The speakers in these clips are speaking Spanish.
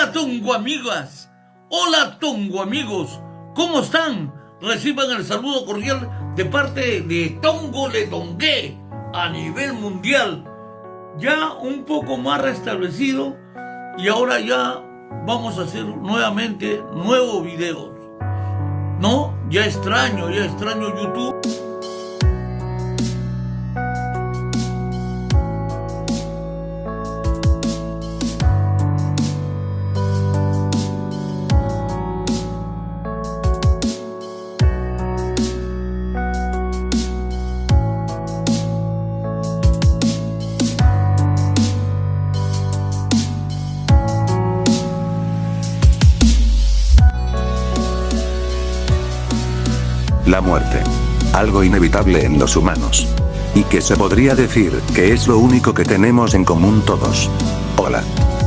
Hola Tongo amigas, hola Tongo amigos, ¿cómo están? Reciban el saludo cordial de parte de Tongo Le Tongué a nivel mundial. Ya un poco más restablecido y ahora ya vamos a hacer nuevamente nuevos videos. No, ya extraño YouTube. La muerte. Algo inevitable en los humanos. Y que se podría decir que es lo único que tenemos en común todos. Hola.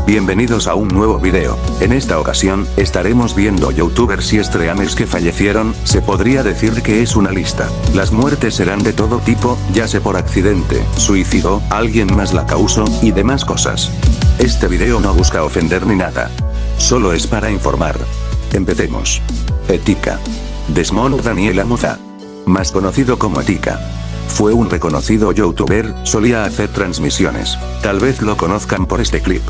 Bienvenidos a un nuevo video. En esta ocasión, estaremos viendo youtubers y streamers que fallecieron, se podría decir que es una lista. Las muertes serán de todo tipo, ya sea por accidente, suicidio, alguien más la causó, y demás cosas. Este video no busca ofender ni nada. Solo es para informar. Empecemos. Etika. Desmond Daniel Amoza, más conocido como Etika, fue un reconocido youtuber, solía hacer transmisiones, tal vez lo conozcan por este clip.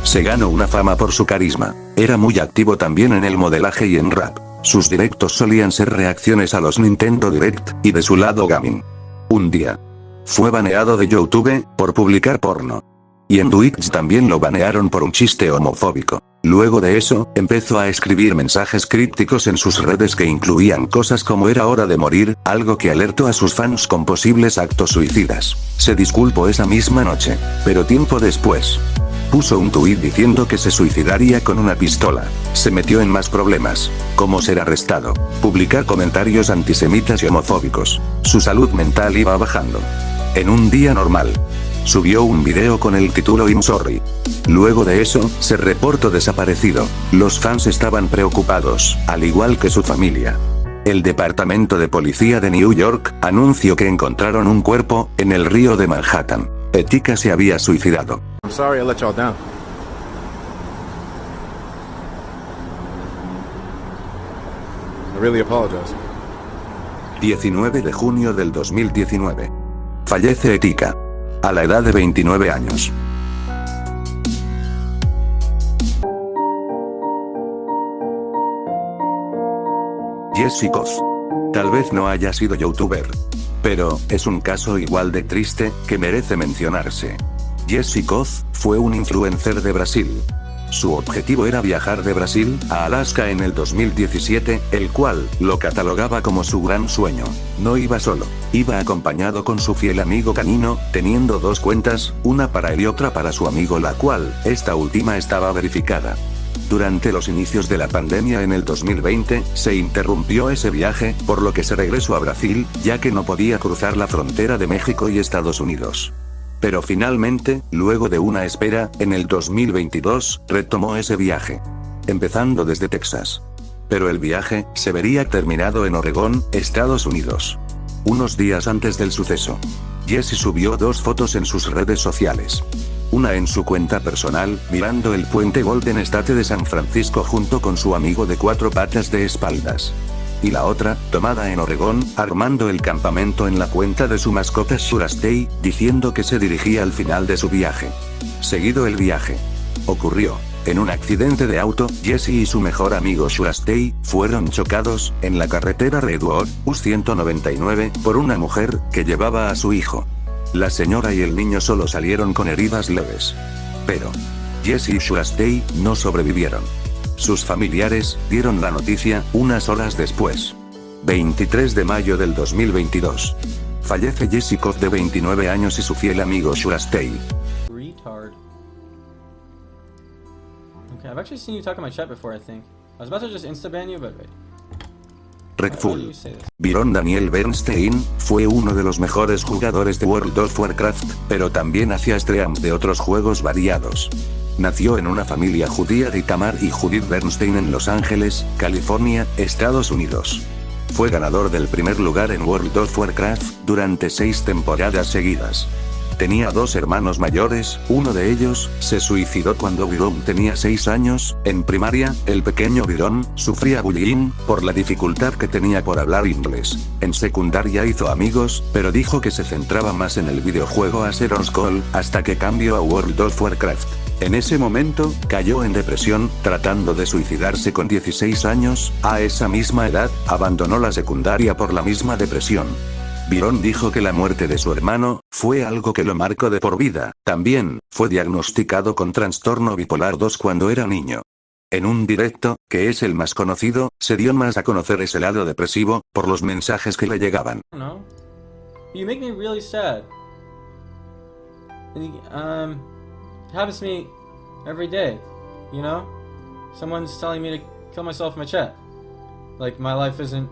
Se ganó una fama por su carisma, era muy activo también en el modelaje y en rap, sus directos solían ser reacciones a los Nintendo Direct, y de su lado gaming. Un día, fue baneado de YouTube, por publicar porno. Y en Twitch también lo banearon por un chiste homofóbico. Luego de eso, empezó a escribir mensajes crípticos en sus redes que incluían cosas como era hora de morir, algo que alertó a sus fans con posibles actos suicidas. Se disculpó esa misma noche, pero tiempo después, puso un tuit diciendo que se suicidaría con una pistola. Se metió en más problemas, como ser arrestado, publicar comentarios antisemitas y homofóbicos. Su salud mental iba bajando. En un día normal, subió un video con el título I'm sorry. Luego de eso, se reportó desaparecido. Los fans estaban preocupados, al igual que su familia. El Departamento de Policía de New York anunció que encontraron un cuerpo en el río de Manhattan. Etika se había suicidado. I'm sorry I let y'all down. I really apologize. 19 de junio del 2019. Fallece Etika, a la edad de 29 años. Jesse Koz. Tal vez no haya sido youtuber, pero es un caso igual de triste, que merece mencionarse. Jesse Koz fue un influencer de Brasil. Su objetivo era viajar de Brasil a Alaska en el 2017, el cual lo catalogaba como su gran sueño. No iba solo, iba acompañado con su fiel amigo canino, teniendo dos cuentas, una para él y otra para su amigo, la cual, esta última estaba verificada. Durante los inicios de la pandemia en el 2020, se interrumpió ese viaje, por lo que se regresó a Brasil, ya que no podía cruzar la frontera de México y Estados Unidos. Pero finalmente, luego de una espera, en el 2022, retomó ese viaje. Empezando desde Texas. Pero el viaje, se vería terminado en Oregón, Estados Unidos. Unos días antes del suceso, Jesse subió dos fotos en sus redes sociales. Una en su cuenta personal, mirando el puente Golden State de San Francisco junto con su amigo de cuatro patas de espaldas. Y la otra, tomada en Oregón, armando el campamento en la cuenta de su mascota Shurastei, diciendo que se dirigía al final de su viaje. Seguido el viaje, ocurrió, en un accidente de auto, Jesse y su mejor amigo Shurastei, fueron chocados, en la carretera Redwood, US 199, por una mujer, que llevaba a su hijo. La señora y el niño solo salieron con heridas leves. Pero, Jesse y Shurastei, no sobrevivieron. Sus familiares, dieron la noticia, unas horas después. 23 de mayo del 2022. Fallece Jesse Koz de 29 años y su fiel amigo Shurastei. Retard. Okay, I've actually seen you talk in my chat before, I think. I was about to just insta-ban you, but wait. Redful. Byron Daniel Bernstein, fue uno de los mejores jugadores de World of Warcraft, pero también hacía streams de otros juegos variados. Nació en una familia judía de Itamar y Judith Bernstein en Los Ángeles, California, Estados Unidos. Fue ganador del primer lugar en World of Warcraft durante 6 temporadas seguidas. Tenía 2 hermanos mayores, uno de ellos se suicidó cuando Byron tenía 6 años. En primaria, el pequeño Byron sufría bullying por la dificultad que tenía por hablar inglés. En secundaria hizo amigos, pero dijo que se centraba más en el videojuego Asheron's Call, hasta que cambió a World of Warcraft. En ese momento, cayó en depresión, tratando de suicidarse con 16 años. A esa misma edad, abandonó la secundaria por la misma depresión. Byron dijo que la muerte de su hermano fue algo que lo marcó de por vida. También fue diagnosticado con trastorno bipolar 2 cuando era niño. En un directo, que es el más conocido, se dio más a conocer ese lado depresivo por los mensajes que le llegaban. I don't know. You make me really sad. It happens to me every day, you know? Someone's telling me to kill myself in my chat. Like my life isn't...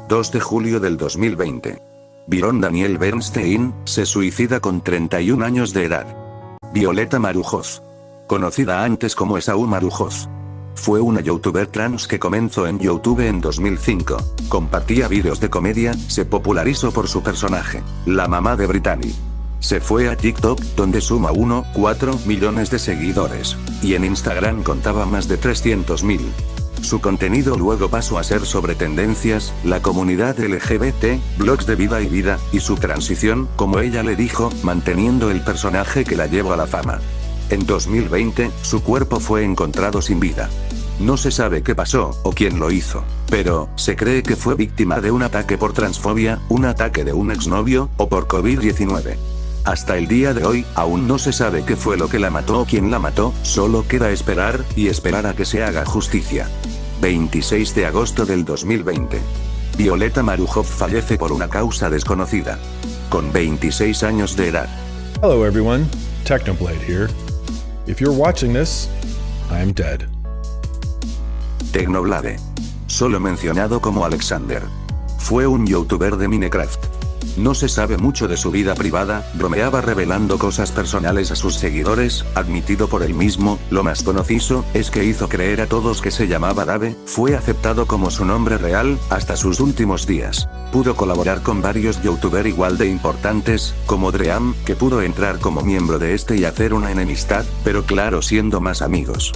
2 de julio del 2020. Byron Daniel Bernstein se suicida con 31 años de edad. Violeta Marujoz, conocida antes como Esaú Marujoz, fue una youtuber trans que comenzó en YouTube en 2005. Compartía vídeos de comedia, se popularizó por su personaje, la mamá de Brittany. Se fue a TikTok, donde suma 1,4 millones de seguidores, y en Instagram contaba más de 300.000. Su contenido luego pasó a ser sobre tendencias, la comunidad LGBT, blogs de vida y su transición, como ella le dijo, manteniendo el personaje que la llevó a la fama. En 2020, su cuerpo fue encontrado sin vida. No se sabe qué pasó o quién lo hizo, pero se cree que fue víctima de un ataque por transfobia, un ataque de un exnovio, o por COVID-19. Hasta el día de hoy, aún no se sabe qué fue lo que la mató o quién la mató, solo queda esperar, y esperar a que se haga justicia. 26 de agosto del 2020. Violeta Marujoz fallece por una causa desconocida. Con 26 años de edad. Hello everyone, Technoblade here. If you're watching this, I'm dead. Technoblade. Solo mencionado como Alexander. Fue un youtuber de Minecraft. No se sabe mucho de su vida privada, bromeaba revelando cosas personales a sus seguidores, admitido por él mismo. Lo más conocido es que hizo creer a todos que se llamaba Dave, fue aceptado como su nombre real, hasta sus últimos días. Pudo colaborar con varios youtubers igual de importantes, como Dream, que pudo entrar como miembro de este y hacer una enemistad, pero claro, siendo más amigos.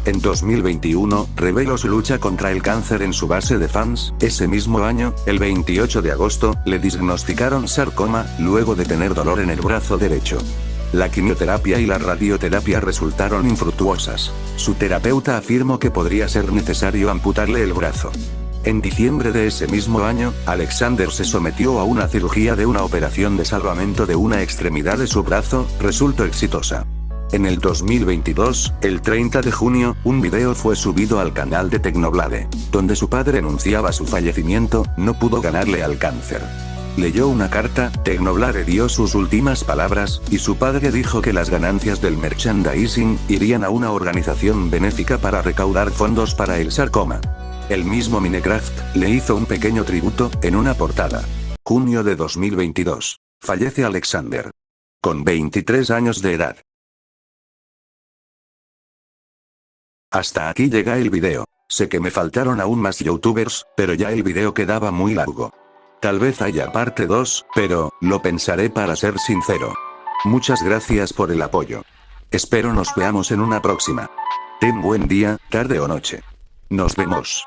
En 2021, reveló su lucha contra el cáncer en su base de fans. Ese mismo año, el 28 de agosto, le diagnosticaron sarcoma, luego de tener dolor en el brazo derecho. La quimioterapia y la radioterapia resultaron infructuosas. Su terapeuta afirmó que podría ser necesario amputarle el brazo. En diciembre de ese mismo año, Alexander se sometió a una cirugía de una operación de salvamento de una extremidad de su brazo, resultó exitosa. En el 2022, el 30 de junio, un video fue subido al canal de Technoblade, donde su padre anunciaba su fallecimiento. No pudo ganarle al cáncer. Leyó una carta, Technoblade dio sus últimas palabras, y su padre dijo que las ganancias del merchandising irían a una organización benéfica para recaudar fondos para el sarcoma. El mismo Minecraft le hizo un pequeño tributo en una portada. Junio de 2022. Fallece Alexander. Con 23 años de edad. Hasta aquí llega el video. Sé que me faltaron aún más youtubers, pero ya el video quedaba muy largo. Tal vez haya parte 2, pero lo pensaré para ser sincero. Muchas gracias por el apoyo. Espero nos veamos en una próxima. Ten buen día, tarde o noche. Nos vemos.